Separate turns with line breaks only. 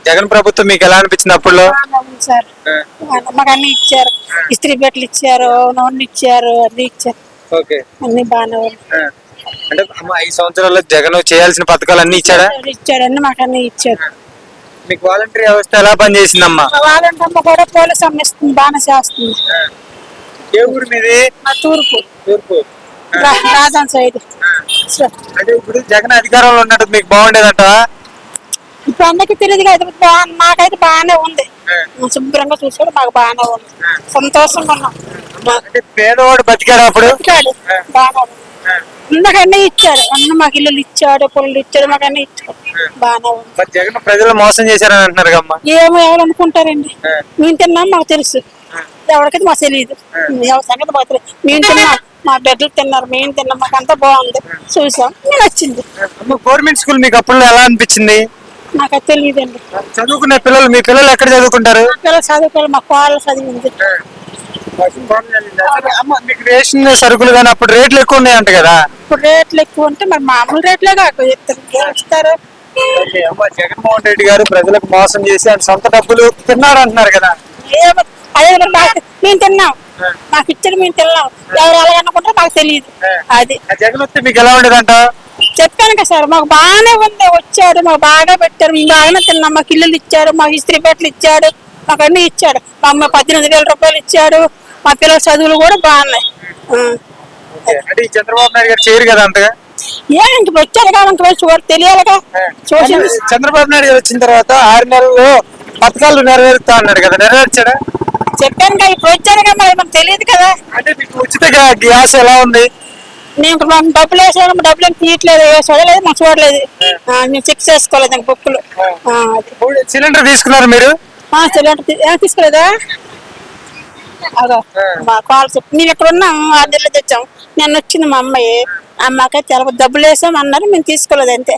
జగన్ ప్రభుత్వం మీకు ఎలా అనిపించింది అప్పుడులో?
అవును సార్, మాకు అన్ని ఇచ్చారు. ఇస్త్రీ బెట్లు ఇచ్చారు, నూనె ఇచ్చారు, అన్ని ఇచ్చారు.
ఓకే.
అన్ని బాగానే ఉన్నాయి.
అంటే అమ్మ 5 సంవత్సరాల్లో జగన్ చేయాల్సిన పథకాలు అన్ని ఇచ్చారా?
ఇచ్చారు, అన్ని మాకు అన్ని ఇచ్చారు.
మీకు వాలంటరీ వ్యవస్థ ఎలా పనిచేసిందమ్మా?
వాళ్ళంటే అమ్మ కూడా పోలీస్ అమ్మ ఇస్తుంది, బాగానే చేస్తుంది.
ఏ ఊరు మీది?
మా తూర్పు
తూర్పు.
రాజాన్ సైడ్.
అంటే ఇప్పుడు జగన్ అధికారంలో ఉన్నట్టు మీకు బాగుండేదంట?
ఇప్పుడు అందరికి తెలియదు కదా, మాకైతే బాగానే ఉంది. శుభ్రంగా చూసాడు, మాకు బాగానే ఉంది, సంతోషంగా ఉన్నాం.
అంటే పేదవాడు బతికాడు అప్పుడు?
బాగా అందరికన్నీ ఇచ్చాడు, అన్న మాకు ఇల్లు ఇచ్చాడు, పొలం ఇచ్చాడు, మాకు అన్ని ఇచ్చాడు, బాగానే ఉంది.
జగన్ ప్రజలు మోసం చేశారని అంటున్నారు అమ్మా.
ఏమో ఎవరు అనుకుంటారండి, మేము తిన్నాం మాకు తెలుసు, ఎవరికైతే మాకు తెలియదు. ఎవరి సంగతి మాకు తెలియదు. మేము తిన్నాం, మా బిడ్డలు తిన్నారు, మేము తిన్నాం, మాకు అంతా బాగుంది, చూసాం, మేము వచ్చింది.
గవర్నమెంట్ స్కూల్ మీకు అప్పుడు ఎలా అనిపించింది?
నాకు అది తెలియదండి.
చదువుకునే పిల్లలు, మీ పిల్లలు ఎక్కడ చదువుకుంటారు?
పిల్లలు చదువుకోవాలి, మా కోళ్ళ చదివింది.
మీకు రేషన్ సరుకులు కానీ అప్పుడు రేట్లు ఎక్కువ ఉన్నాయంట కదా?
ఇప్పుడు రేట్లు ఎక్కువ ఉంటే మరి మామూలు రేట్లే ఇస్తారు.
జగన్మోహన్ రెడ్డి గారు ప్రజలకు మోసం చేసి ఆయన సొంత డబ్బులు తిన్నాడు అంటున్నారు కదా?
అదే మేము తిన్నాం, మాకు ఇచ్చారు, మేము తిన్నాం, ఎవరు ఎలాగనుకుంటారో మాకు తెలియదు. అది
జగన్ వస్తే మీకు ఎలా ఉండేదంట?
చెప్పాను కదా సార్, మాకు బాగానే ఉంది, వచ్చాడు, మాకు బాగా పెట్టారు, మేము బాగానే తిన్నాం, మాకు ఇల్లులు ఇచ్చాడు, మాకు ఇస్త్రీ బెట్లు ఇచ్చాడు, మాకు అన్ని ఇచ్చాడు. మా అమ్మ 18,000 రూపాయలు ఇచ్చాడు, మా పిల్లల చదువులు కూడా బాగున్నాయి.
అంటే చంద్రబాబు నాయుడు గారు చేయరు కదా అంతగా?
ఇంక వచ్చాడు కాబట్టి చూడ తెలియాలిగా.
చంద్రబాబు నాయుడు గారు వచ్చిన తర్వాత 6 నెలల్లో పథకాలు నెరవేరుతా అన్నాడు కదా, నెరవేర్చాడా?
చెప్పాను కదా, ఇప్పుడు వచ్చాడు కదా, మరి మనకు తెలియదు కదా.
అంటే మీకు ఉచిత గ్యాస్ ఎలా ఉంది?
మేము డబ్బులు వేసాము, డబ్బులు ఏం తీయట్లేదు, చూడలేదు, మాకు చూడలేదు, మేము చెక్ చేసుకోలేదు బుక్కులు.
సిలిండర్ తీసుకున్నారు మీరు?
సిలిండర్ తీసుకోలేదా? అదో మా కాల్ చెప్పి మేము ఇక్కడ ఉన్నాం, 6 నెలలు తెచ్చాం. నిన్న వచ్చింది మా అమ్మాయి, అమ్మకైతే డబ్బులు వేసాం అన్నారు, మేము తీసుకోలేదు అంతే.